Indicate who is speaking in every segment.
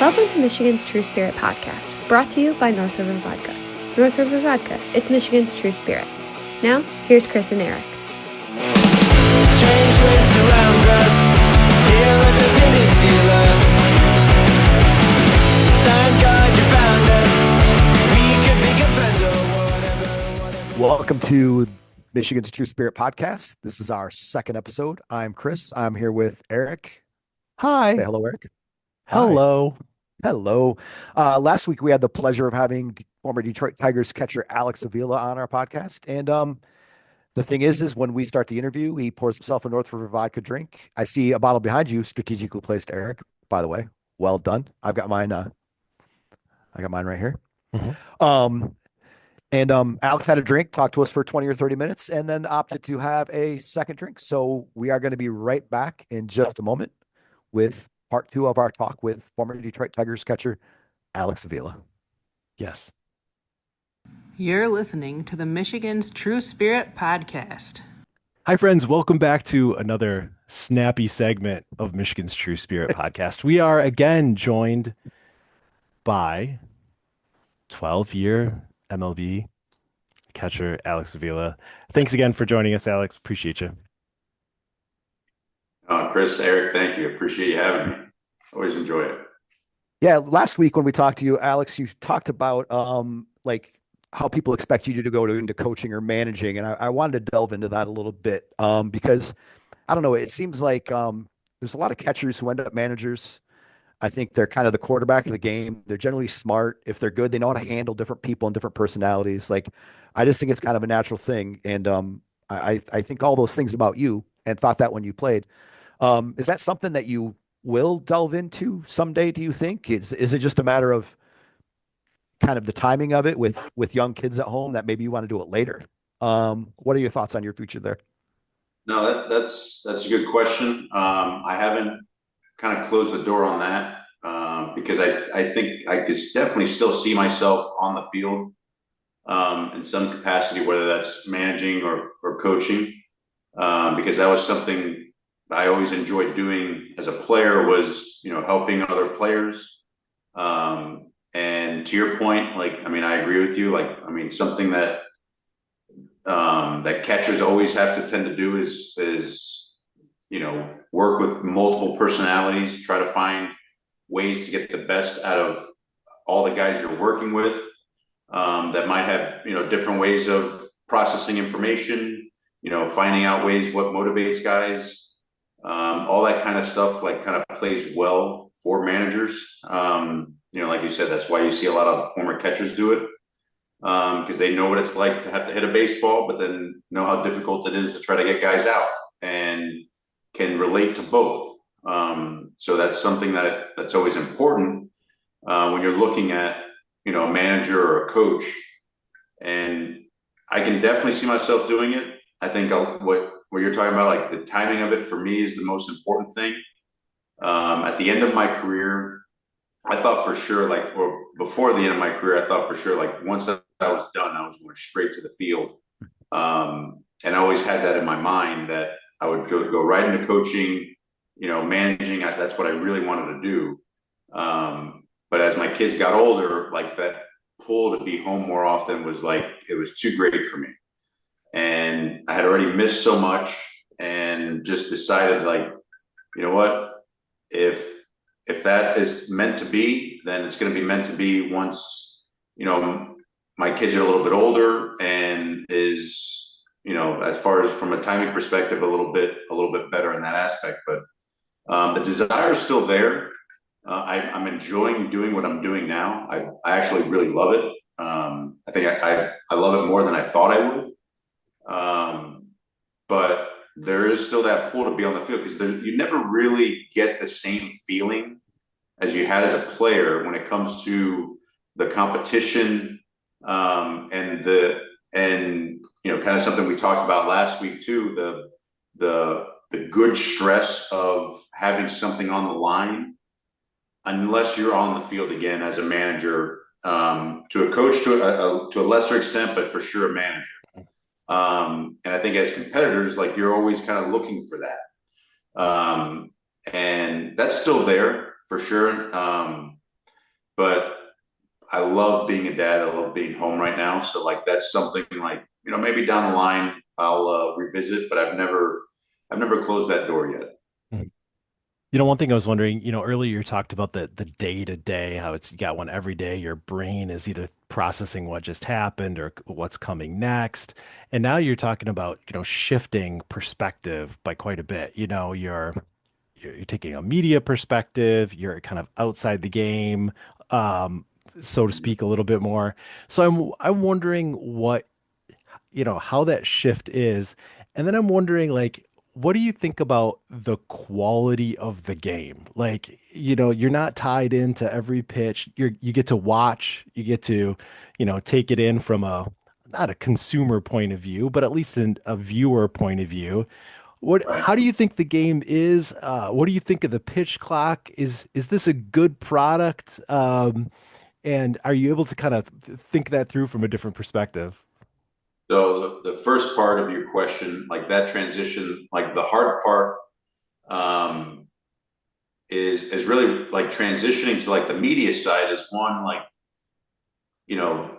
Speaker 1: Welcome to Michigan's True Spirit podcast, brought to you by North River Vodka. North River Vodka, it's Michigan's true spirit. Now, here's Chris and Eric.
Speaker 2: Strange wind surrounds us here at the peninsula. Thank God you found us. We could become friends or whatever.
Speaker 3: Welcome to Michigan's True Spirit podcast. This is our second episode. I'm Chris. I'm here with Eric.
Speaker 4: Hi.
Speaker 3: Say hello, Eric.
Speaker 4: Hello.
Speaker 3: Hi. Hello. Last week we had the pleasure of having former Detroit Tigers catcher Alex Avila on our podcast. And the thing is when we start the interview, he pours himself a North River vodka drink. I see a bottle behind you, strategically placed, Eric, by the way. Well done. I've got mine. I got mine right here.
Speaker 4: Mm-hmm.
Speaker 3: Alex had a drink, talked to us for 20 or 30 minutes, and then opted to have a second drink. So we are going to be right back in just a moment with part two of our talk with former Detroit Tigers catcher Alex Avila.
Speaker 4: Yes.
Speaker 5: You're listening to the Michigan's True Spirit podcast.
Speaker 4: Hi, friends. Welcome back to another snappy segment of Michigan's True Spirit podcast. We are again joined by 12-year MLB catcher Alex Avila. Thanks again for joining us, Alex. Appreciate you.
Speaker 6: Chris, Eric, thank you. Appreciate you having me. Always enjoy it.
Speaker 3: Yeah, last week when we talked to you, Alex, you talked about like how people expect you to go into coaching or managing, and I wanted to delve into that a little bit because I don't know, it seems like there's a lot of catchers who end up managers. I think they're kind of the quarterback of the game. They're generally smart. If they're good, they know how to handle different people and different personalities. Like, I just think it's kind of a natural thing, and I think all those things about you, and thought that when you played. Is that something that you will delve into someday, do you think? Is it just a matter of kind of the timing of it with young kids at home that maybe you want to do it later? What are your thoughts on your future there?
Speaker 6: No, that's a good question. I haven't kind of closed the door on that because I think I could definitely still see myself on the field in some capacity, whether that's managing or coaching, because that was something I always enjoyed doing as a player, was, helping other players. And to your point, I agree with you. Something that that catchers always have to tend to do is work with multiple personalities, try to find ways to get the best out of all the guys you're working with, that might have, different ways of processing information, finding out ways what motivates guys. All that kind of stuff kind of plays well for managers. Like you said, that's why you see a lot of former catchers do it, because they know what it's like to have to hit a baseball, but then know how difficult it is to try to get guys out, and can relate to both. So that's something that's always important when you're looking at, a manager or a coach. And I can definitely see myself doing it. I think what you're talking about, like the timing of it, for me is the most important thing. At the end of my career, I thought for sure, or before the end of my career, I thought for sure, once I was done, I was going straight to the field. And I always had that in my mind that I would go right into coaching, managing. That's what I really wanted to do. But as my kids got older, that pull to be home more often was it was too great for me. And I had already missed so much, and just decided, you know what, if that is meant to be, then it's going to be meant to be once, my kids are a little bit older and is, as far as from a timing perspective, a little bit better in that aspect. But the desire is still there. I'm enjoying doing what I'm doing now. I actually really love it. I think I love it more than I thought I would. But there is still that pull to be on the field, because you never really get the same feeling as you had as a player when it comes to the competition, and kind of something we talked about last week too, the good stress of having something on the line, unless you're on the field again as a manager, to a coach to a lesser extent, but for sure a manager. And I think as competitors, you're always kind of looking for that. And that's still there for sure. but I love being a dad. I love being home right now. So like that's something like, maybe down the line I'll revisit, but I've never closed that door yet.
Speaker 4: Mhm. One thing I was wondering, earlier you talked about the day to day, how you got one every day. Your brain is either processing what just happened or what's coming next. And now you're talking about, shifting perspective by quite a bit. You're taking a media perspective, you're kind of outside the game, um, so to speak, a little bit more. So I'm wondering how that shift is. And then I'm wondering, like, what do you think about the quality of the game? Like, you're not tied into every pitch. You get to watch, you get to, take it in from not a consumer point of view, but at least a viewer point of view.
Speaker 6: Right.
Speaker 4: How do you think the game is? What do you think of the pitch clock? Is this a good product? And are you able to kind of think that through from a different perspective?
Speaker 6: So the first part of your question, like that transition, like the hard part, um, is really like transitioning to like the media side is one, like, you know,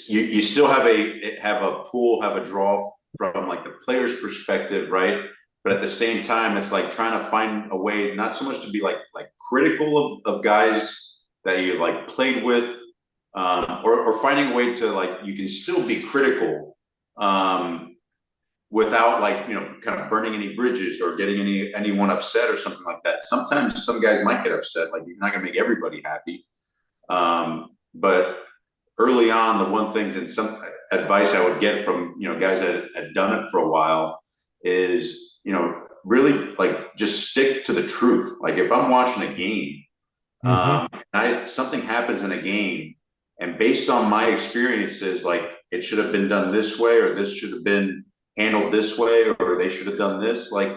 Speaker 6: you still have a pool, have a draw from like the player's perspective, right? But at the same time, it's like trying to find a way, not so much to be like critical of guys that you like played with, or finding a way to like you can still be critical, without like kind of burning any bridges or getting anyone upset or something like that. Sometimes some guys might get upset, like you're not going to make everybody happy, but early on, the one thing and some advice I would get from guys that had done it for a while is really like just stick to the truth. Like if I'm watching a game,
Speaker 4: Hmm.
Speaker 6: something happens in a game, and based on my experiences, like it should have been done this way, or this should have been handled this way, or they should have done this. Like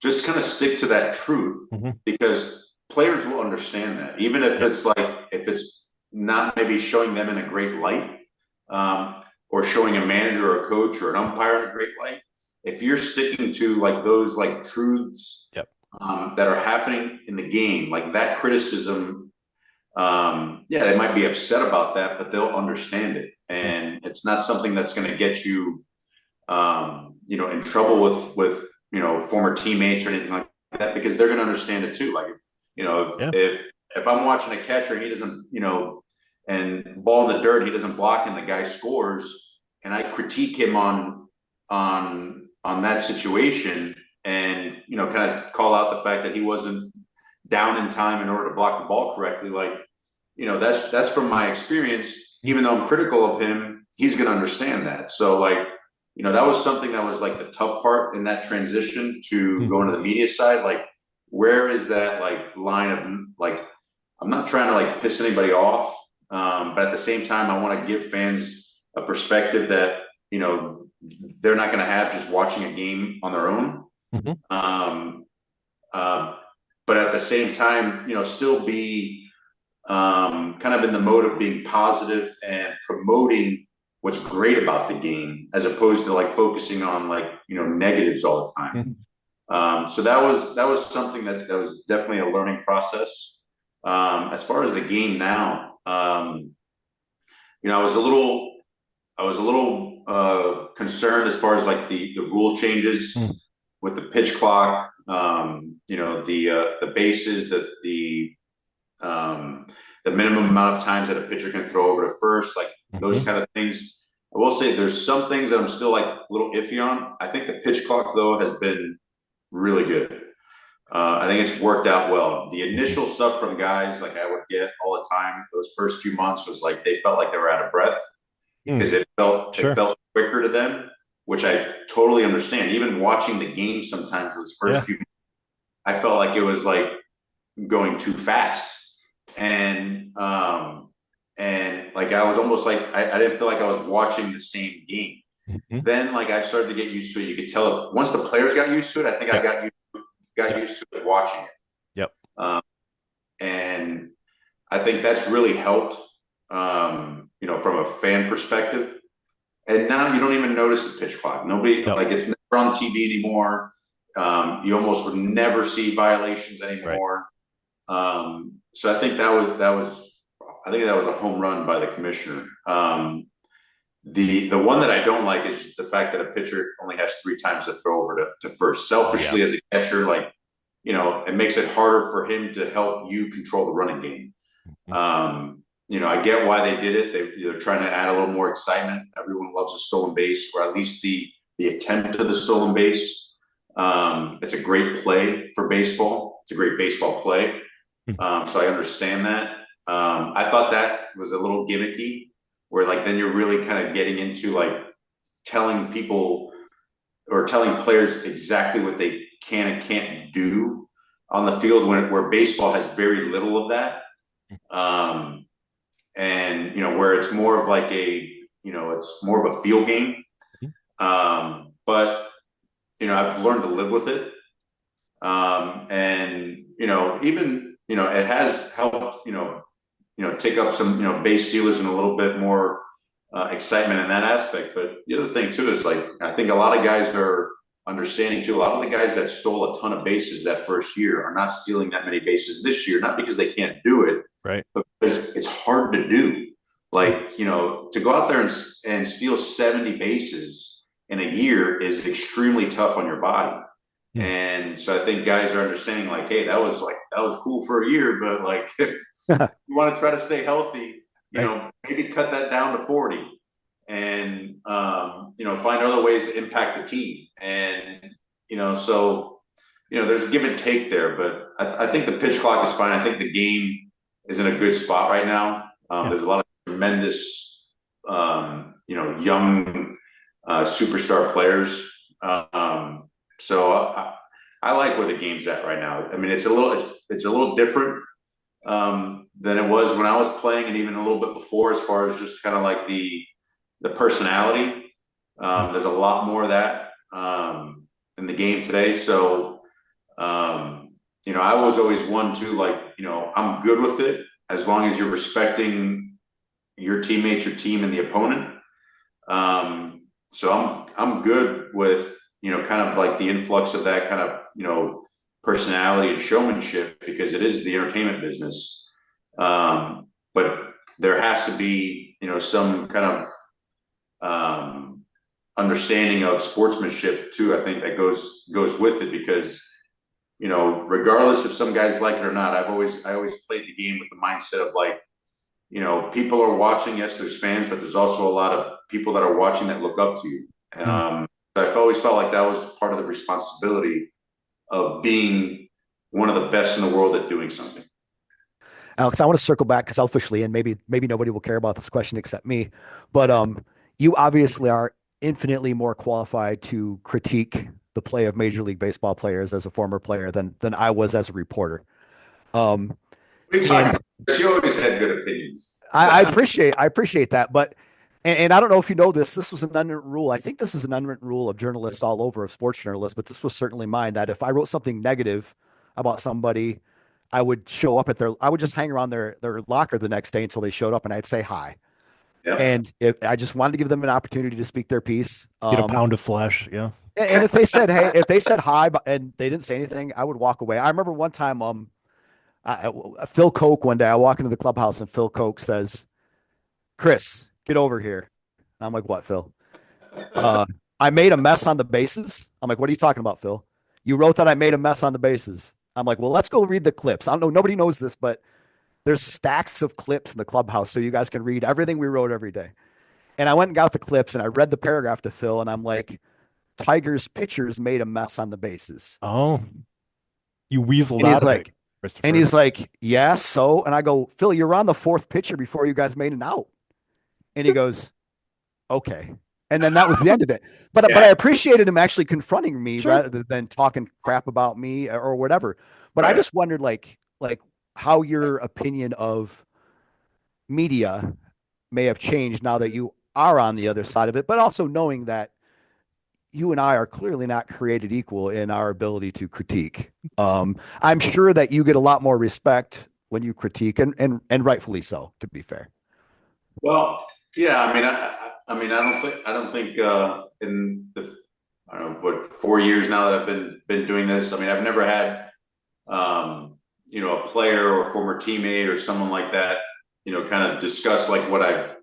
Speaker 6: just kind of stick to that truth,
Speaker 4: Hmm.
Speaker 6: because players will understand that, even if
Speaker 4: Yep.
Speaker 6: it's like if it's not maybe showing them in a great light, or showing a manager or a coach or an umpire in a great light. If you're sticking to like those like truths,
Speaker 4: Yep.
Speaker 6: that are happening in the game, like that criticism, yeah, they might be upset about that, but they'll understand it, and it's not something that's going to get you, in trouble with former teammates or anything like that, because they're going to understand it too. Like,
Speaker 4: Yeah.
Speaker 6: if I'm watching a catcher, he doesn't, and ball in the dirt, he doesn't block, and the guy scores, and I critique him on that situation, and kind of call out the fact that he wasn't down in time in order to block the ball correctly. Like, that's from my experience. Even though I'm critical of him, he's going to understand that. So like, that was something that was like the tough part in that transition to
Speaker 4: Mhm.
Speaker 6: going to the media side. Like, where is that like line of like, I'm not trying to like piss anybody off, but at the same time, I want to give fans a perspective that they're not going to have just watching a game on their own.
Speaker 4: Mhm.
Speaker 6: Um, uh, but at the same time, still be, kind of in the mode of being positive and promoting what's great about the game, as opposed to like focusing on like negatives all the time.
Speaker 4: Mhm.
Speaker 6: So that was something that was definitely a learning process. As far as the game now, I was a little concerned as far as like the rule changes
Speaker 4: Mhm.
Speaker 6: with the pitch clock, the bases, the minimum amount of times that a pitcher can throw over to first, like those
Speaker 4: Mhm.
Speaker 6: kind of things. I will say there's some things that I'm still like a little iffy on. I think the pitch clock though has been really good. I think it's worked out well. The
Speaker 4: Mhm.
Speaker 6: initial stuff from guys like I would get all the time those first few months was like they felt like they were out of breath, because
Speaker 4: Mm.
Speaker 6: it
Speaker 4: Sure.
Speaker 6: felt quicker to them, which I totally understand. Even watching the game sometimes those first
Speaker 4: Yeah.
Speaker 6: few, I felt like it was like going too fast, and like I was almost like I didn't feel like I was watching the same game.
Speaker 4: Mhm.
Speaker 6: Then like I started to get used to it. You could tell it once the players got used to it. I think I
Speaker 4: Yep.
Speaker 6: got
Speaker 4: Yep.
Speaker 6: used to it watching it,
Speaker 4: Yep.
Speaker 6: um, and I think that's really helped. From a fan perspective. And now you don't even notice the pitch clock. Nobody,
Speaker 4: No.
Speaker 6: like it's never on TV anymore. You almost would never see violations
Speaker 4: Right.
Speaker 6: anymore. So I think that was I think that was a home run by the commissioner. The one that I don't like is the fact that a pitcher only has 3 times to throw over to first. Selfishly, as a catcher, like, it makes it harder for him to help you control the running game. I get why they did it. They're trying to add a little more excitement. Everyone loves a stolen base, or at least the attempt of the stolen base. It's a great play for baseball. It's a great baseball play. So I understand that. I thought that was a little gimmicky, where like then you're really kind of getting into like telling people or telling players exactly what they can and can't do on the field, where baseball has very little of that. And where it's more of like it's more of a field game. But I've learned to live with it. And even it has helped take up some base stealers and a little bit more excitement in that aspect. But the other thing too is, like, I think a lot of guys are understanding too. A lot of the guys that stole a ton of bases that first year are not stealing that many bases this year, not because they can't do it,
Speaker 4: right?
Speaker 6: But because it's hard to do. Like, to go out there and steal 70 bases in a year is extremely tough on your body. And so I think guys are understanding, like, hey, that was cool for a year, but like, if you want to try to stay healthy, maybe cut that down to 40 and, find other ways to impact the team. And, so, there's a give and take there, but I think the pitch clock is fine. I think the game is in a good spot right now. There's a lot of tremendous, young superstar players. So I like where the game's at right now. I mean, it's a little different than it was when I was playing, and even a little bit before, as far as just kind of like the personality. There's a lot more of that in the game today. So, I was always one to, like, I'm good with it as long as you're respecting your teammates, your team, and the opponent. So I'm good with, kind of like the influx of that kind of, personality and showmanship, because it is the entertainment business. But there has to be, some kind of understanding of sportsmanship too. I think that goes with it, because, regardless if some guys like it or not, I always played the game with the mindset of, like, people are watching. Yes, there's fans, but there's also a lot of people that are watching that look up to you. I've always felt like that was part of the responsibility of being one of the best in the world at doing something.
Speaker 3: Alex, I want to circle back selfishly, and maybe nobody will care about this question except me, but you obviously are infinitely more qualified to critique the play of Major League Baseball players as a former player than I was as a reporter.
Speaker 6: What are you talking about? You always had good opinions.
Speaker 3: I appreciate that, but and I don't know if you know this. This was an unwritten rule. I think this is an unwritten rule of journalists all over, of sports journalists, but this was certainly mine, that if I wrote something negative about somebody, I would show up I would just hang around their locker the next day until they showed up, and I'd say hi.
Speaker 6: Yep.
Speaker 3: And I just wanted to give them an opportunity to speak their piece.
Speaker 4: Get a pound of flesh. Yeah.
Speaker 3: And if they said, hey, if they said hi and they didn't say anything, I would walk away. I remember one time, Phil Koch, one day I walk into the clubhouse and Phil Koch says, "Chris, get over here." And I'm like, "What, Phil?" "I made a mess on the bases." I'm like, "What are you talking about, Phil? You wrote that I made a mess on the bases." I'm like, "Well, let's go read the clips." I don't know. Nobody knows this, but there's stacks of clips in the clubhouse, so you guys can read everything we wrote every day. And I went and got the clips, and I read the paragraph to Phil, and I'm like, "Tigers pitchers made a mess on the bases."
Speaker 4: Oh, you weaseled
Speaker 3: And
Speaker 4: out
Speaker 3: he's
Speaker 4: of
Speaker 3: like,
Speaker 4: it, Christopher.
Speaker 3: and he's like, "Yeah, so?" And I go, "Phil, you're on the 4th pitcher before you guys made an out." And he goes, "Okay." And then that was the end of it. But I appreciated him actually confronting me rather than talking crap about me or whatever. But I just wondered, like how your opinion of media may have changed now that you are on the other side of it, but also knowing that you and I are clearly not created equal in our ability to critique. I'm sure that you get a lot more respect when you critique, and rightfully so, to be fair.
Speaker 6: Well, yeah, I don't think in the, I don't know, 4 years now that I've been doing this. I mean, I've never had a player or former teammate or someone like that kind of discuss like what I've,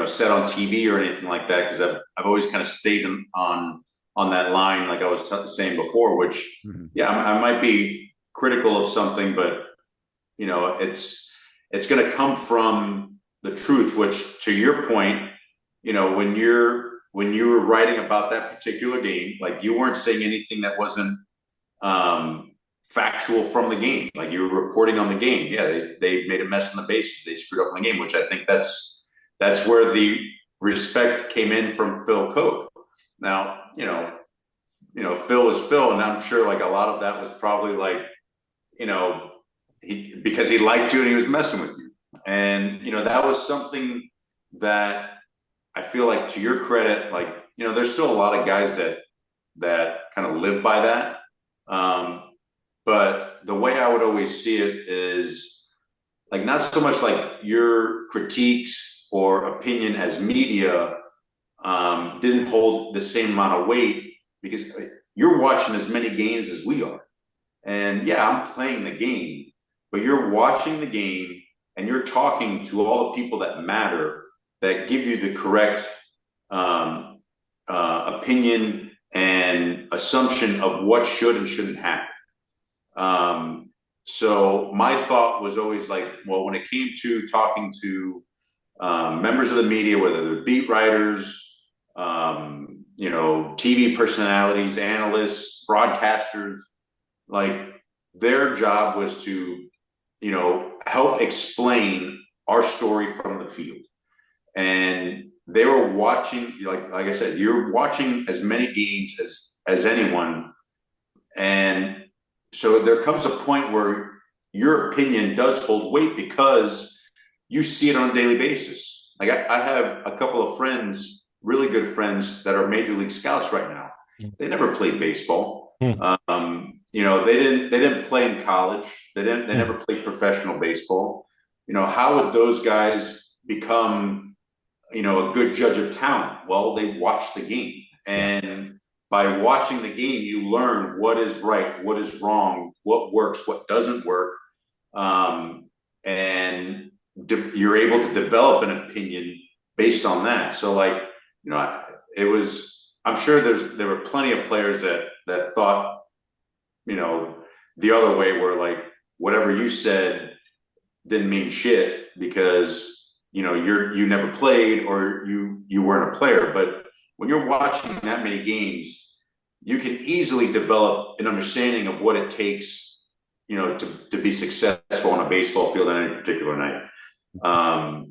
Speaker 6: said on TV or anything like that. Cause I've always kind of stayed on that line, like I was saying before, which, yeah, I might be critical of something, but it's going to come from the truth, which to your point, when you were writing about that particular game, like you weren't saying anything that wasn't factual from the game. Like you were reporting on the game. Yeah, they made a mess on the bases. They screwed up in the game, which I think that's where the respect came in from Phil Koch. Now, Phil is Phil, and I'm sure like a lot of that was probably like, because he liked you and he was messing with you. And, that was something that I feel like, to your credit, like, there's still a lot of guys that kind of live by that. But the way I would always see it is like, not so much like your critiques or opinion as media didn't hold the same amount of weight, because you're watching as many games as we are. And yeah, I'm playing the game, but you're watching the game and you're talking to all the people that matter, that give you the correct opinion and assumption of what should and shouldn't happen. So my thought was always like, well, when it came to talking to members of the media, whether they're beat writers, TV personalities, analysts, broadcasters, like their job was to, help explain our story from the field. And they were watching, like I said, you're watching as many games as anyone. And so there comes a point where your opinion does hold weight because you see it on a daily basis. Like I have a couple of friends, really good friends, that are major league scouts right now. They never played baseball. They didn't play in college. They never played professional baseball. How would those guys become, a good judge of talent? Well, they watch the game. And by watching the game, you learn what is right, what is wrong, what works, what doesn't work. And you're able to develop an opinion based on that. So like, I'm sure there were plenty of players that thought, the other way, where like whatever you said didn't mean shit because, you never played or you weren't a player. But when you're watching that many games, you can easily develop an understanding of what it takes, to be successful on a baseball field on any particular night. I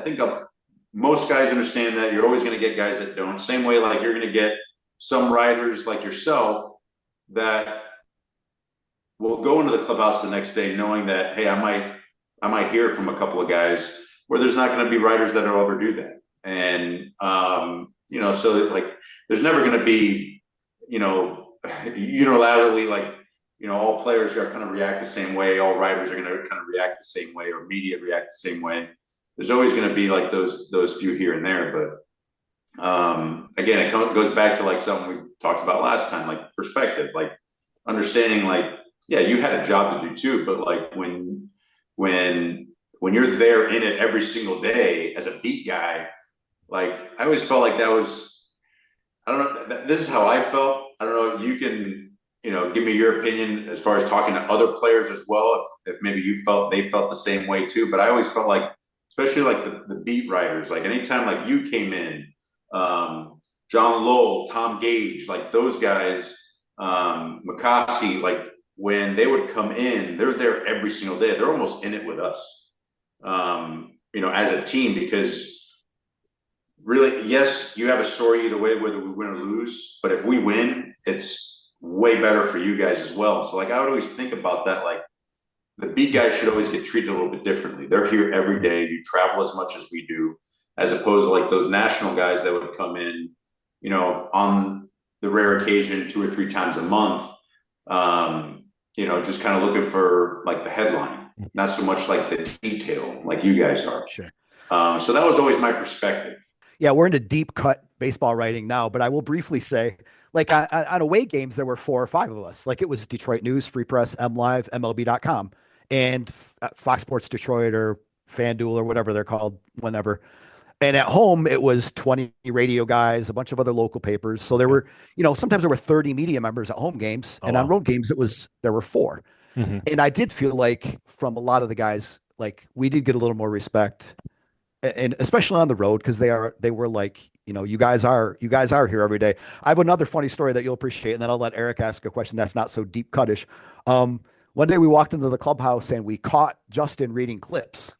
Speaker 6: think most guys understand that. You're always going to get guys that don't. Same way, like you're going to get some writers like yourself that will go into the clubhouse the next day knowing that, hey, I might hear from a couple of guys, where there's not going to be writers that will ever do that. And, so like, there's never going to be, unilaterally, like, all players are going to react the same way. All writers are going to kind of react the same way, or media react the same way. There's always going to be like those few here and there. But again, it goes back to like something we talked about last time, like perspective, like understanding, like, yeah, you had a job to do too, but like when you're there in it every single day as a beat guy, like I always felt like that was, I don't know, this is how I felt. I don't know if you can, give me your opinion as far as talking to other players as well, if maybe they felt the same way too. But I always felt like, especially like the beat writers, like anytime like you came in, John Lowell, Tom Gage, like those guys, McCoskey, like when they would come in, they're there every single day. They're almost in it with us, as a team, because really, yes, you have a story either way, whether we win or lose, but if we win, it's way better for you guys as well. So like, I would always think about that. Like the beat guys should always get treated a little bit differently. They're here every day. You travel as much as we do, as opposed to like those national guys that would come in, on the rare occasion 2 or 3 times a month, just kind of looking for like the headline, not so much like the detail like you guys are.
Speaker 3: Sure.
Speaker 6: So that was always my perspective.
Speaker 3: Yeah, we're into deep cut baseball writing now, but I will briefly say, like on away games, there were 4 or 5 of us. Like it was Detroit News, Free Press, MLive, MLB.com. and Fox Sports Detroit or FanDuel or whatever they're called, whenever. And at home, it was 20 radio guys, a bunch of other local papers. So there were, sometimes there were 30 media members at home games, and on road games, there were 4.
Speaker 4: Mhm.
Speaker 3: And I did feel like from a lot of the guys, like we did get a little more respect, and especially on the road, because they were like, you guys are here every day. I have another funny story that you'll appreciate, and then I'll let Eric ask a question that's not so deep cutish. One day we walked into the clubhouse and we caught Justin reading clips.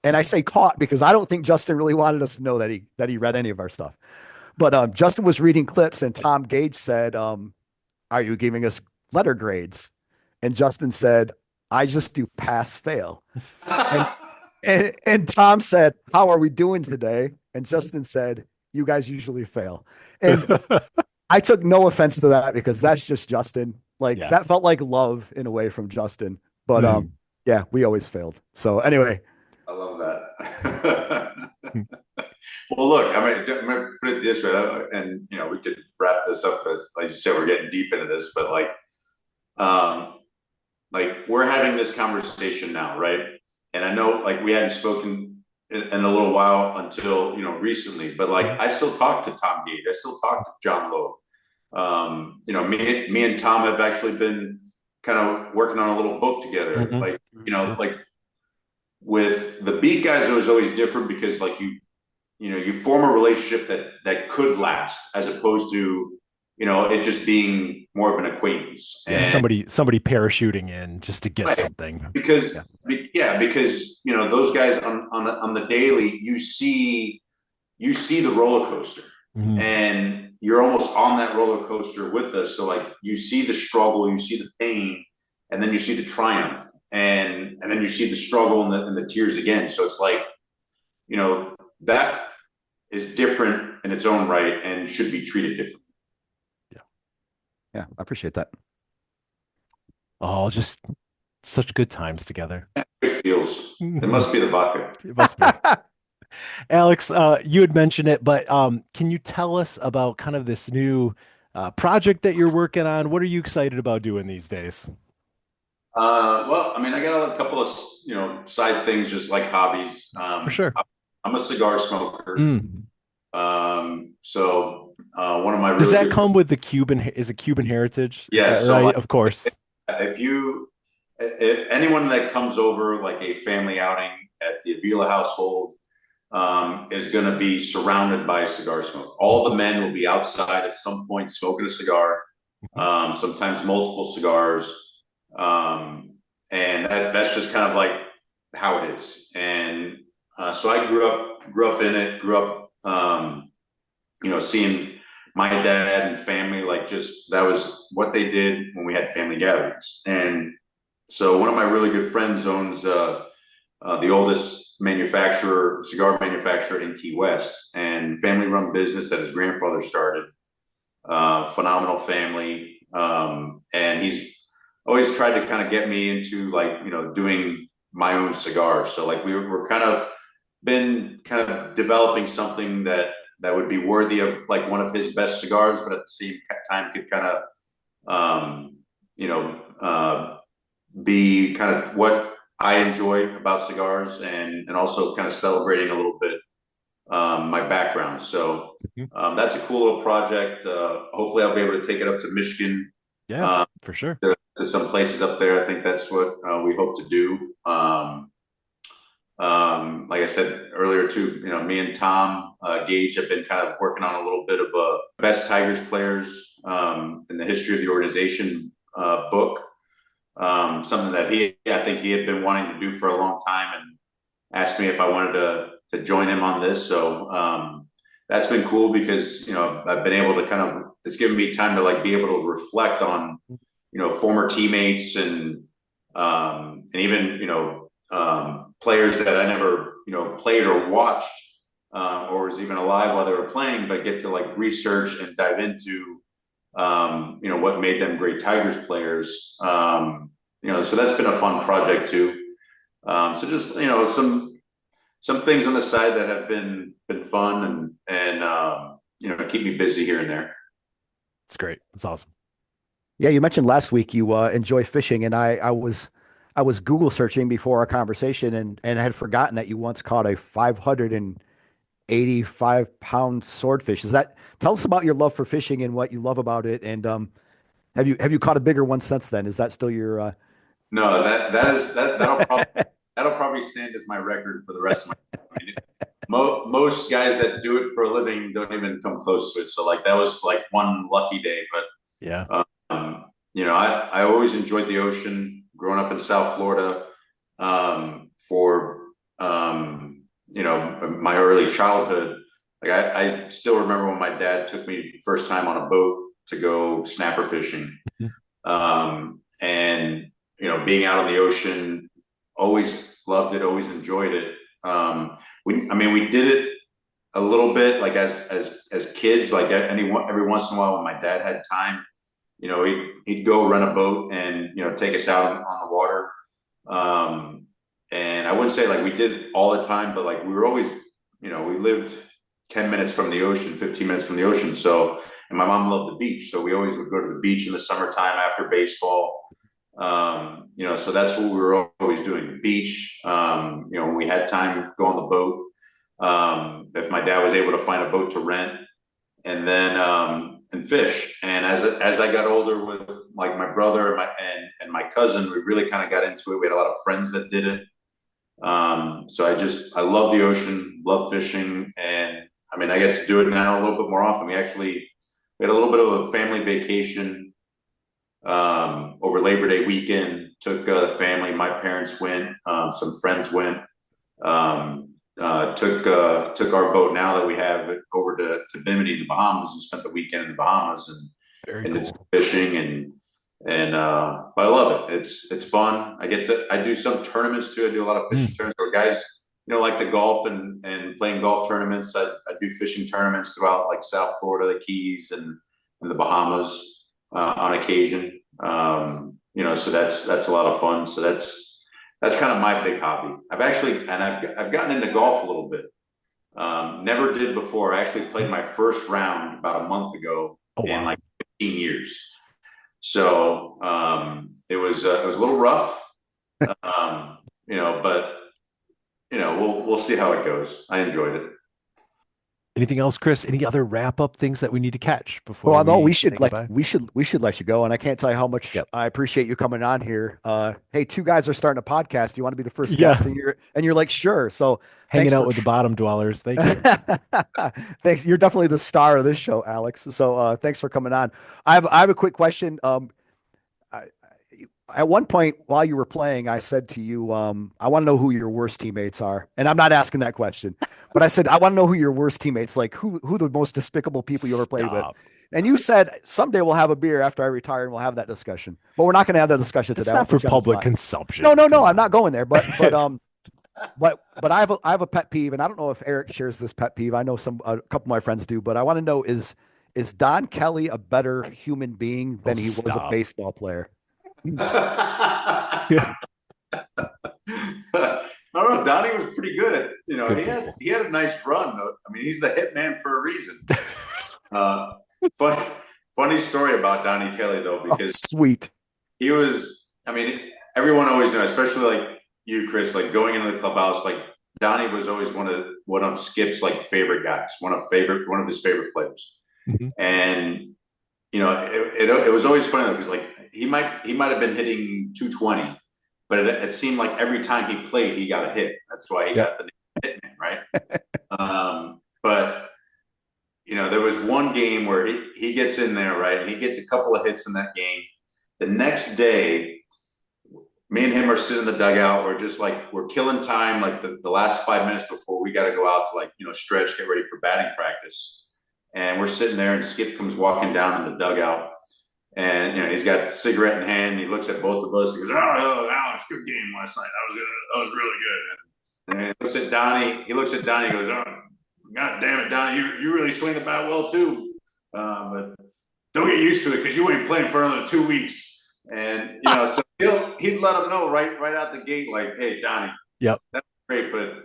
Speaker 3: And I say caught because I don't think Justin really wanted us to know that he read any of our stuff. But Justin was reading clips, and Tom Gage said, "Are you giving us letter grades?" And Justin said, "I just do pass fail." and Tom said, "How are we doing today?" And Justin said, "You guys usually fail." And I took no offense to that because that's just Justin. Like that felt like love in a way from Justin. But yeah, we always failed. So anyway.
Speaker 6: I love that. Well, look, I'm gonna put it this way, and we could wrap this up as, like you said, we're getting deep into this, but like we're having this conversation now, right? And I know, like, we hadn't spoken in a little while until recently, but like I still talk to Tom Gage, I still talk to John Lowe. Me and Tom have actually been kind of working on a little book together, like like. With the beat guys, it was always different because like you form a relationship that could last, as opposed to it just being more of an acquaintance.
Speaker 4: Yeah, and somebody parachuting in just to get something.
Speaker 6: Because those guys on the daily, you see the roller coaster, and you're almost on that roller coaster with us. So like you see the struggle, you see the pain, and then you see the triumph. And then you see the struggle and the tears again. So it's like, that is different in its own right and should be treated differently.
Speaker 3: Yeah, I appreciate that.
Speaker 4: Oh, just such good times together.
Speaker 6: It feels. It must be the vodka.
Speaker 4: It must be. Alex, you had mentioned it, but can you tell us about kind of this new project that you're working on? What are you excited about doing these days?
Speaker 6: Well, I mean, I got a couple of side things, just like hobbies.
Speaker 4: For sure.
Speaker 6: I'm a cigar smoker. So one of my
Speaker 4: does that come with the Cuban? Is it Cuban heritage?
Speaker 6: Yeah,
Speaker 4: so right? Of course.
Speaker 6: If anyone that comes over like a family outing at the Avila household is going to be surrounded by cigar smoke. All the men will be outside at some point smoking a cigar, sometimes multiple cigars. And that's just kind of like how it is. And so I grew up in it, seeing my dad and family, like just that was what they did when we had family gatherings. And so one of my really good friends owns the oldest cigar manufacturer in Key West, and family run business that his grandfather started. Phenomenal family. And he's always tried to kind of get me into like, doing my own cigars. So like we're kind of been kind of developing something that would be worthy of like one of his best cigars, but at the same time could kind of, be kind of what I enjoy about cigars, and also kind of celebrating a little bit my background. So that's a cool little project. Hopefully I'll be able to take it up to Michigan.
Speaker 4: Yeah, for sure.
Speaker 6: To some places up there. I think that's what we hope to do. Like I said earlier too, me and Tom Gage have been kind of working on a little bit of a best Tigers players in the history of the organization book. Something that I think he had been wanting to do for a long time, and asked me if I wanted to join him on this. So that's been cool because I've been able to kind of, it's given me time to like be able to reflect on former teammates and even players that I never played or watched or was even alive while they were playing, but get to like research and dive into what made them great Tigers players. So that's been a fun project too. So just some things on the side that have been fun and keep me busy here and there.
Speaker 4: It's great. It's awesome.
Speaker 3: Yeah, you mentioned last week you enjoy fishing, and I was I was Google searching before our conversation and had forgotten that you once caught a 585-pound swordfish. Tell us about your love for fishing and what you love about it. And have you caught a bigger one since then? Is that still your
Speaker 6: No, that'll probably stand as my record for the rest of my life. I mean, most guys that do it for a living don't even come close to it. So like that was like one lucky day. But
Speaker 4: Yeah.
Speaker 6: I always enjoyed the ocean. Growing up in South Florida, for my early childhood, like I still remember when my dad took me the first time on a boat to go snapper fishing, and being out on the ocean, always loved it, always enjoyed it. We did it a little bit, like as kids, like every once in a while when my dad had time. He'd go rent a boat and, take us out on the water. And I wouldn't say like we did it all the time, but like we were always, we lived 10 minutes from the ocean, 15 minutes from the ocean. So, and my mom loved the beach. So we always would go to the beach in the summertime after baseball. So that's what we were always doing, the beach. When we had time, go on the boat. If my dad was able to find a boat to rent, and then, and fish. And as I got older with like my brother and my cousin, we really kind of got into it. We had a lot of friends that did it. So I love the ocean, love fishing. And I get to do it now a little bit more often. We had a little bit of a family vacation, over Labor Day weekend. Took the family, my parents went, some friends went, took our boat now that we have it over to Bimini, the Bahamas, and spent the weekend in the Bahamas and did some fishing but I love it. It's fun. I do some tournaments too. I do a lot of fishing tournaments where guys, like to golf and playing golf tournaments. I do fishing tournaments throughout like South Florida, the Keys and the Bahamas, on occasion. So that's a lot of fun. So that's kind of my big hobby. I've gotten into golf a little bit. Never did before. I actually played my first round about a month ago in like 15 years. So it was a little rough, but we'll see how it goes. I enjoyed it.
Speaker 4: Anything else, Chris? Any other wrap up things that we need to catch before?
Speaker 3: Well, no, we should let you go. And I can't tell you how much I appreciate you coming on here. Hey, two guys are starting a podcast. You want to be the first guest? And you're like, sure. So
Speaker 4: hanging out with the bottom dwellers. Thank you.
Speaker 3: Thanks. You're definitely the star of this show, Alex. So thanks for coming on. I have a quick question. At one point while you were playing, I said to you, I want to know who your worst teammates are. And I'm not asking that question, but I said, I want to know who your worst teammates, like who the most despicable people you ever played with. And you said, someday we'll have a beer after I retire and we'll have that discussion, but we're not going to have that discussion today.
Speaker 4: It's not for public consumption.
Speaker 3: No, I'm not going there, but I have a pet peeve, and I don't know if Eric shares this pet peeve. I know a couple of my friends do, but I want to know, is Don Kelly a better human being than he was a baseball player?
Speaker 6: I don't know. Donnie was pretty good at, he had a nice run though. He's the hit man for a reason. Funny story about Donnie Kelly though, because
Speaker 3: sweet.
Speaker 6: He was, everyone always knew, especially like you, Chris, like going into the clubhouse, like Donnie was always one of Skip's like favorite guys, one of his favorite players. Mm-hmm. And it was always funny though, because like he might have been hitting 220, but it seemed like every time he played, he got a hit. That's why he got the name Hitman, right? But there was one game where he gets in there, right, and he gets a couple of hits in that game. The next day, me and him are sitting in the dugout. We're just like, we're killing time, like the last 5 minutes before we got to go out to stretch, get ready for batting practice. And we're sitting there, and Skip comes walking down in the dugout, and he's got a cigarette in hand. And he looks at both of us. He goes, "Oh, Alex, good game last night. That was really good." And he looks at Donnie. And goes, "Oh, God damn it, Donnie, you really swing the bat well too. But don't get used to it because you ain't playing for another 2 weeks." And so he'd let him know right out the gate, like, "Hey, Donnie, that's great, but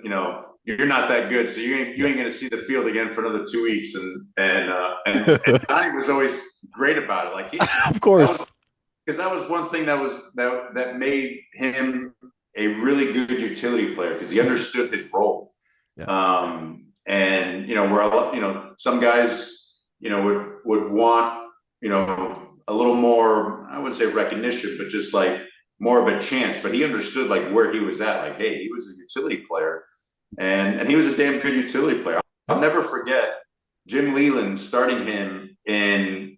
Speaker 6: you're not that good, so you ain't going to see the field again for another 2 weeks." And Donnie was always great about it. Like
Speaker 4: of course,
Speaker 6: because that was one thing that made him a really good utility player because he understood his role.
Speaker 4: Yeah.
Speaker 6: And where some guys would want a little more, I wouldn't say recognition, but just like more of a chance. But he understood like where he was at. Like, hey, he was a utility player, and he was a damn good utility player. I'll never forget Jim Leland starting him in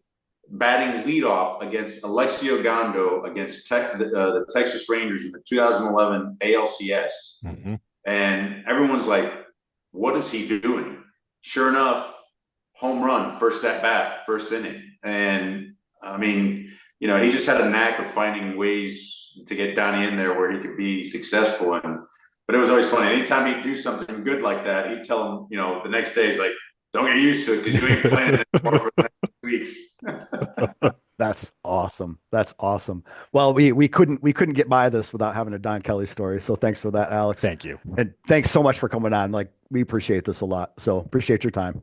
Speaker 6: batting leadoff against Alexio Gondo against the Texas Rangers in the 2011 ALCS.
Speaker 4: Mm-hmm.
Speaker 6: And everyone's like, what is he doing? Sure enough, home run, first at bat, first inning. And I mean, he just had a knack of finding ways to get Donnie in there where he could be successful. But it was always funny. Anytime he'd do something good like that, he'd tell him, the next day, he's like, don't get used to it because you ain't playing it anymore for the next weeks.
Speaker 3: That's awesome. That's awesome. Well, we couldn't get by this without having a Don Kelly story. So thanks for that, Alex.
Speaker 4: Thank you.
Speaker 3: And thanks so much for coming on. Like, we appreciate this a lot. So appreciate your time.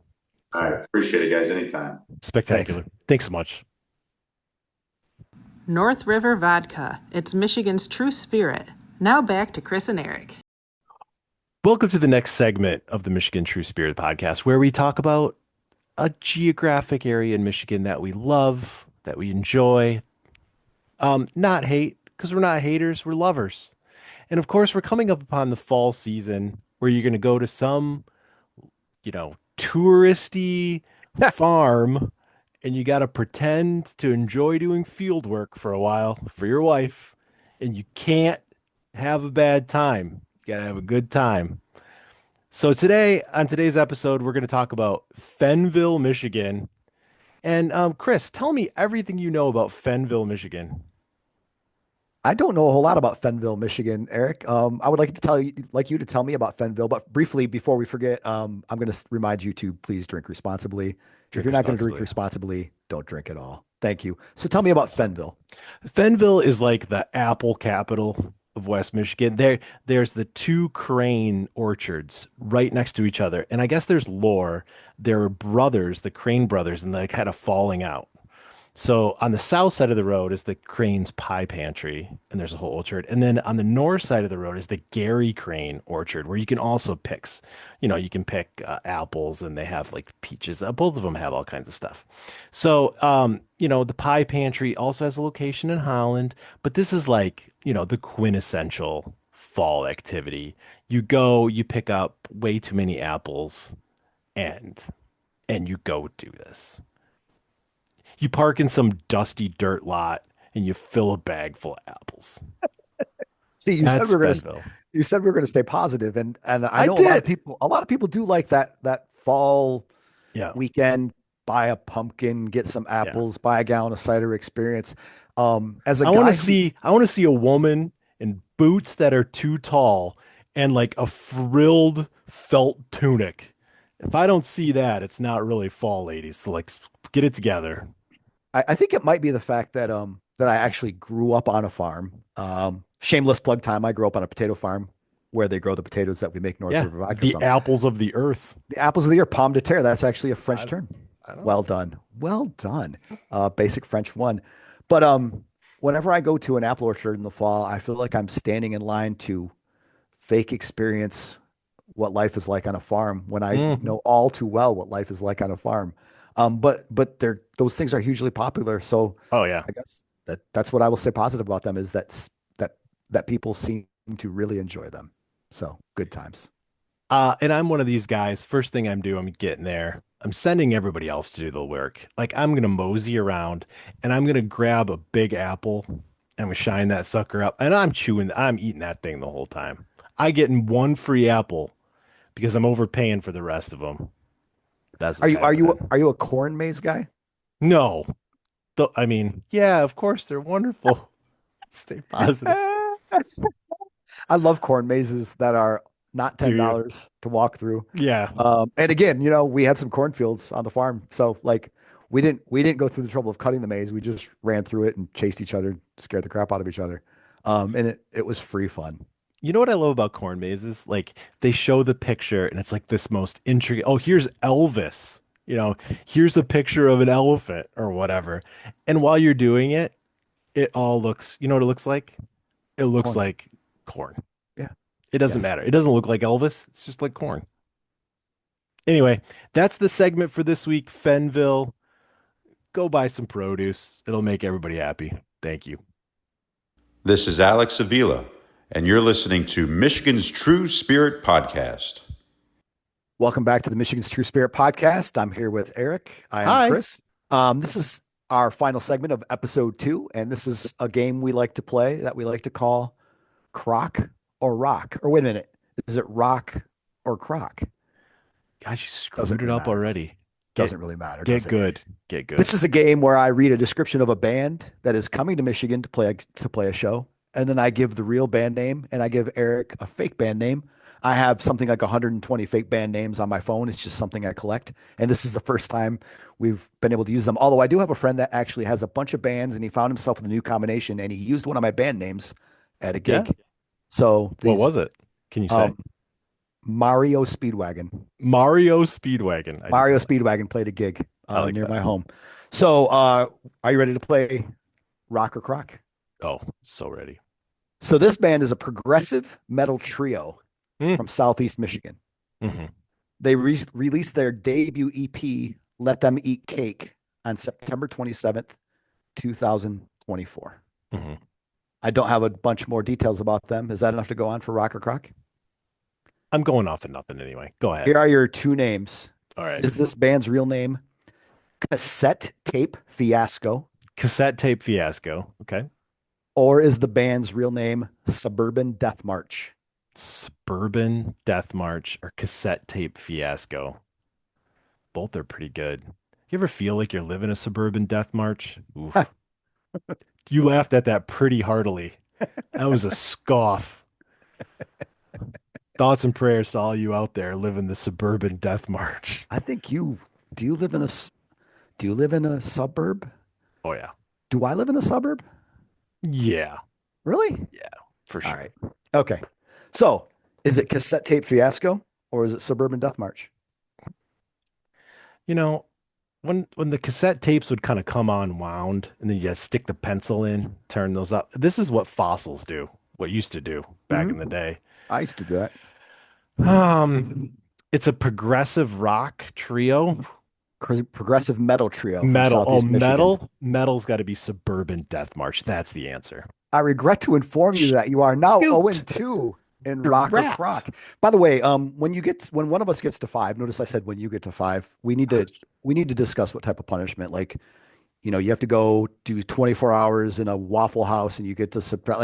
Speaker 6: All right. Appreciate it, guys. Anytime.
Speaker 4: Spectacular. Thanks so much.
Speaker 5: North River Vodka. It's Michigan's true spirit. Now back to Chris and Eric.
Speaker 4: Welcome to the next segment of the Michigan True Spirit podcast, where we talk about a geographic area in Michigan that we love, that we enjoy. Not hate, because we're not haters, we're lovers. And of course, we're coming up upon the fall season where you're going to go to some, touristy farm, and you got to pretend to enjoy doing field work for a while for your wife, and you can't have a bad time. You got to have a good time. So on today's episode, we're going to talk about Fennville, Michigan. And Chris, tell me everything you know about Fennville, Michigan.
Speaker 3: I don't know a whole lot about Fennville, Michigan, Eric. I would like you to tell me about Fennville, but briefly before we forget, I'm going to remind you to please drink responsibly. If you're not going to drink responsibly, don't drink at all. Thank you. So tell me about Fennville.
Speaker 4: Fennville is like the apple capital of West Michigan. There's the two Crane orchards right next to each other. And I guess there's lore. They're brothers, the Crane brothers, and they're kind of falling out. So on the south side of the road is the Crane's Pie Pantry, and there's a whole orchard. And then on the north side of the road is the Gary Crane Orchard, where you can also pick, apples, and they have like peaches. Both of them have all kinds of stuff. So, the Pie Pantry also has a location in Holland, but this is like, the quintessential fall activity. You go, you pick up way too many apples, and you go do this. You park in some dusty dirt lot and you fill a bag full of apples.
Speaker 3: See, you said we were going to stay positive, and I know a lot of people do like that fall weekend. Buy a pumpkin, get some apples, buy a gallon of cider experience. I want to see a woman in boots that are too tall and like a frilled felt tunic. If I don't see that, it's not really fall, ladies. So like, get it together. I think it might be the fact that that I actually grew up on a farm. Shameless plug time. I grew up on a potato farm where they grow the potatoes that we make North River vodka from.
Speaker 4: The apples of the earth.
Speaker 3: The apples of the earth, pomme de terre. That's actually a French term. Well done. Well done. Basic French one. But whenever I go to an apple orchard in the fall, I feel like I'm standing in line to fake experience what life is like on a farm when I know all too well what life is like on a farm. But those things are hugely popular. So I guess that's what I will say positive about them is that people seem to really enjoy them. So good times.
Speaker 4: And I'm one of these guys. First thing I'm getting there. I'm sending everybody else to do the work. Like I'm going to mosey around and I'm going to grab a big apple and I'm going to shine that sucker up. And I'm eating that thing the whole time. I getting one free apple because I'm overpaying for the rest of them.
Speaker 3: Are you a corn maze guy?
Speaker 4: No. Of course they're wonderful. Stay positive.
Speaker 3: I love corn mazes that are not $10 to walk through.
Speaker 4: Yeah.
Speaker 3: And again, we had some cornfields on the farm, so like we didn't go through the trouble of cutting the maze. We just ran through it and chased each other, scared the crap out of each other. And it was free fun.
Speaker 4: You know what I love about corn mazes? Like they show the picture and it's like this most intricate. Oh, here's Elvis. Here's a picture of an elephant or whatever. And while you're doing it, It all looks, you know what it looks like? It looks
Speaker 3: Corn.
Speaker 4: like corn.
Speaker 3: Yeah.
Speaker 4: It doesn't
Speaker 3: Yes.
Speaker 4: matter. It doesn't look like Elvis. It's just like corn. Anyway, that's the segment for this week. Fennville, go buy some produce. It'll make everybody happy. Thank you.
Speaker 6: This is Alex Avila, and you're listening to Michigan's True Spirit Podcast.
Speaker 3: Welcome back to the Michigan's True Spirit podcast. I'm here with Eric. I am
Speaker 4: Hi.
Speaker 3: Chris. This is our final segment of episode 2, and this is a game we like to play that we like to call Crock or Rock. Or wait a minute, is it Rock or Crock?
Speaker 4: Gosh, you screwed
Speaker 3: Doesn't
Speaker 4: it
Speaker 3: really
Speaker 4: up
Speaker 3: matter.
Speaker 4: already.
Speaker 3: Doesn't really matter.
Speaker 4: Get
Speaker 3: does it?
Speaker 4: good. Get good.
Speaker 3: This is a game where I read a description of a band that is coming to Michigan to play a show, and then I give the real band name, and I give Eric a fake band name. I have something like 120 fake band names on my phone. It's just something I collect, and this is the first time we've been able to use them. Although I do have a friend that actually has a bunch of bands, and he found himself with a new combination, and he used one of my band names at a gig.
Speaker 4: Yeah.
Speaker 3: So
Speaker 4: What was it? Can you say?
Speaker 3: Mario Speedwagon.
Speaker 4: Mario Speedwagon. I
Speaker 3: Mario
Speaker 4: didn't know
Speaker 3: Speedwagon played a gig
Speaker 4: I like
Speaker 3: near
Speaker 4: that.
Speaker 3: my home. So, are you ready to play Rock or Crock?
Speaker 4: that. Oh, so ready.
Speaker 3: So this band is a progressive metal trio
Speaker 4: Mm.
Speaker 3: from Southeast Michigan.
Speaker 4: hmm
Speaker 3: They released their debut EP, Let Them Eat Cake, on September 27th, 2024.
Speaker 4: hmm
Speaker 3: I don't have a bunch more details about them. Is that enough to go on for Rock or Crock?
Speaker 4: I'm going off of nothing anyway. Go ahead.
Speaker 3: Here are your 2 names.
Speaker 4: All right.
Speaker 3: Is this band's real name Cassette Tape Fiasco,
Speaker 4: Cassette tape fiasco. Okay.
Speaker 3: or is the band's real name Suburban Death March?
Speaker 4: Suburban Death March or cassette tape fiasco. Both are pretty good. You ever feel like you're living a suburban death march? Oof. You laughed at that pretty heartily. That was a scoff. Thoughts and prayers to all you out there living the suburban death march.
Speaker 3: I think do you live in a suburb?
Speaker 4: Oh yeah.
Speaker 3: Do I live in a suburb?
Speaker 4: Yeah,
Speaker 3: Really?
Speaker 4: for sure.
Speaker 3: All right. Okay. So, is it Cassette Tape Fiasco or is it Suburban Death March?
Speaker 4: You know, when the cassette tapes would kind of come unwound and then you had to stick the pencil in, turn those up. This is what fossils do, what used to do back in the day.
Speaker 3: I used to do that.
Speaker 4: It's a progressive rock trio.
Speaker 3: Progressive metal trio. from
Speaker 4: Metal. Oh,
Speaker 3: Southeast Michigan.
Speaker 4: metal. Metal's got to be Suburban Death March. That's the answer.
Speaker 3: I regret to inform you that you are now
Speaker 4: Shoot.
Speaker 3: 0-2 in Rock or
Speaker 4: Correct.
Speaker 3: Crock. By the way, when one of us gets to 5, notice I said when you get to 5, we need to discuss what type of punishment. Like, you have to go do 24 hours in a Waffle House and you get to subtract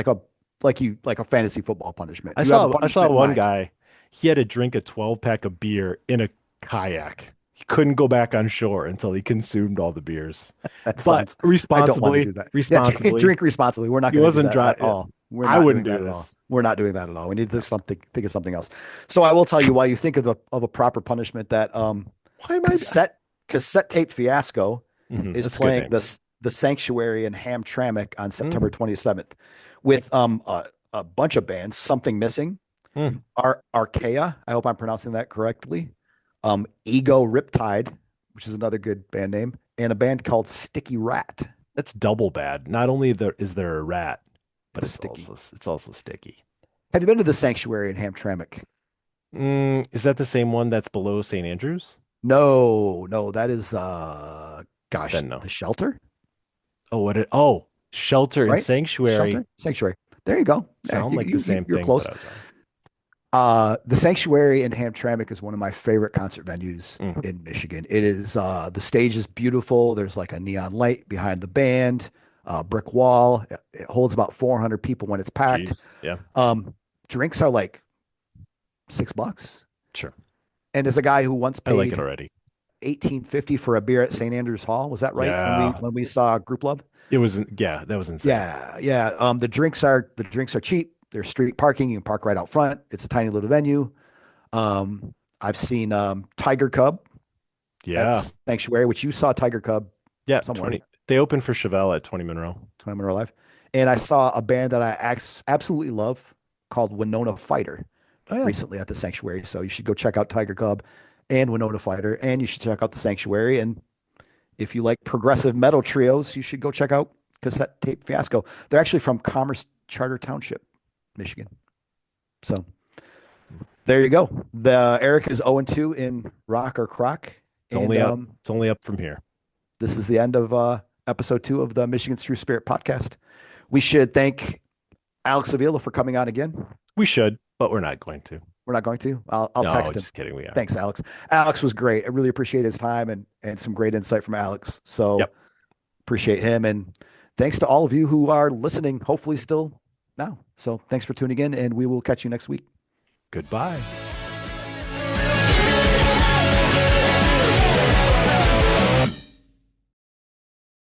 Speaker 3: like a fantasy football punishment.
Speaker 4: I
Speaker 3: You have a
Speaker 4: saw
Speaker 3: punishment in
Speaker 4: one
Speaker 3: mind.
Speaker 4: guy. He had to drink a 12-pack of beer in a kayak. He couldn't go back on shore until he consumed all the beers.
Speaker 3: That
Speaker 4: But
Speaker 3: sounds, I don't want to
Speaker 4: responsibly,
Speaker 3: do that. Yeah,
Speaker 4: responsibly.
Speaker 3: drink responsibly. We're not
Speaker 4: He
Speaker 3: going to do
Speaker 4: wasn't
Speaker 3: that
Speaker 4: dry-
Speaker 3: at all. We're
Speaker 4: I
Speaker 3: not
Speaker 4: wouldn't
Speaker 3: doing
Speaker 4: do
Speaker 3: that at all.
Speaker 4: this.
Speaker 3: We're not doing that at all. We need to think of something else. So I will tell you why you think of a proper punishment that
Speaker 4: Why am I?
Speaker 3: cassette tape fiasco
Speaker 4: Mhm,
Speaker 3: is
Speaker 4: that's a good
Speaker 3: playing
Speaker 4: name.
Speaker 3: the Sanctuary in Hamtramck on September 27th with a bunch of bands. Something Missing,
Speaker 4: Mm.
Speaker 3: Archaea. I hope I'm pronouncing that correctly. Ego Riptide, which is another good band name, and a band called Sticky Rat.
Speaker 4: That's double bad. Not only is there a rat, but
Speaker 3: It's
Speaker 4: it's
Speaker 3: sticky.
Speaker 4: also sticky.
Speaker 3: Have you been to the Sanctuary in Hamtramck?
Speaker 4: Is that the same one that's below St. Andrews?
Speaker 3: No, that is
Speaker 4: Then no.
Speaker 3: the Shelter,
Speaker 4: Shelter and
Speaker 3: right?
Speaker 4: Sanctuary
Speaker 3: Sanctuary. There you go. Yeah,
Speaker 4: sound like the same
Speaker 3: you're
Speaker 4: thing.
Speaker 3: close.
Speaker 4: but I was wrong.
Speaker 3: The Sanctuary in Hamtramck is one of my favorite concert venues
Speaker 4: Mhm.
Speaker 3: in Michigan. It is the stage is beautiful. There's like a neon light behind the band, brick wall. It holds about 400 people when it's packed.
Speaker 4: Jeez. Yeah,
Speaker 3: Drinks are like $6.
Speaker 4: sure.
Speaker 3: And as a guy who once
Speaker 4: I like
Speaker 3: paid
Speaker 4: it already.
Speaker 3: $18.50 for a beer at St. Andrews Hall, was that right?
Speaker 4: Yeah.
Speaker 3: When we saw Group Love?
Speaker 4: That was insane.
Speaker 3: Yeah. The drinks are cheap. There's street parking. You can park right out front. It's a tiny little venue. I've seen Tiger Cub
Speaker 4: Yeah.
Speaker 3: at Sanctuary, which you saw Tiger Cub
Speaker 4: Yeah.
Speaker 3: somewhere.
Speaker 4: They opened for Chevelle at 20 Monroe.
Speaker 3: 20 Minute Live. And I saw a band that I absolutely love called Winona Fighter
Speaker 4: Oh, yeah.
Speaker 3: recently at the Sanctuary. So you should go check out Tiger Cub and Winona Fighter, and you should check out the Sanctuary. And if you like progressive metal trios, you should go check out Cassette Tape Fiasco. They're actually from Commerce Charter Township, Michigan. So there you go. Eric is 0-2 in Rock or Crock.
Speaker 4: It's only up. It's only up from here.
Speaker 3: This is the end of episode 2 of the Michigan's True Spirit podcast. We should thank Alex Avila for coming on again.
Speaker 4: We should, but we're not going to.
Speaker 3: We're not going to. I'll
Speaker 4: No,
Speaker 3: text him.
Speaker 4: just kidding. We are.
Speaker 3: Thanks, Alex. Alex was great. I really appreciate his time and some great insight from Alex. So
Speaker 4: Yep.
Speaker 3: appreciate him. And thanks to all of you who are listening, hopefully still now. So thanks for tuning in, and we will catch you next week.
Speaker 4: Goodbye.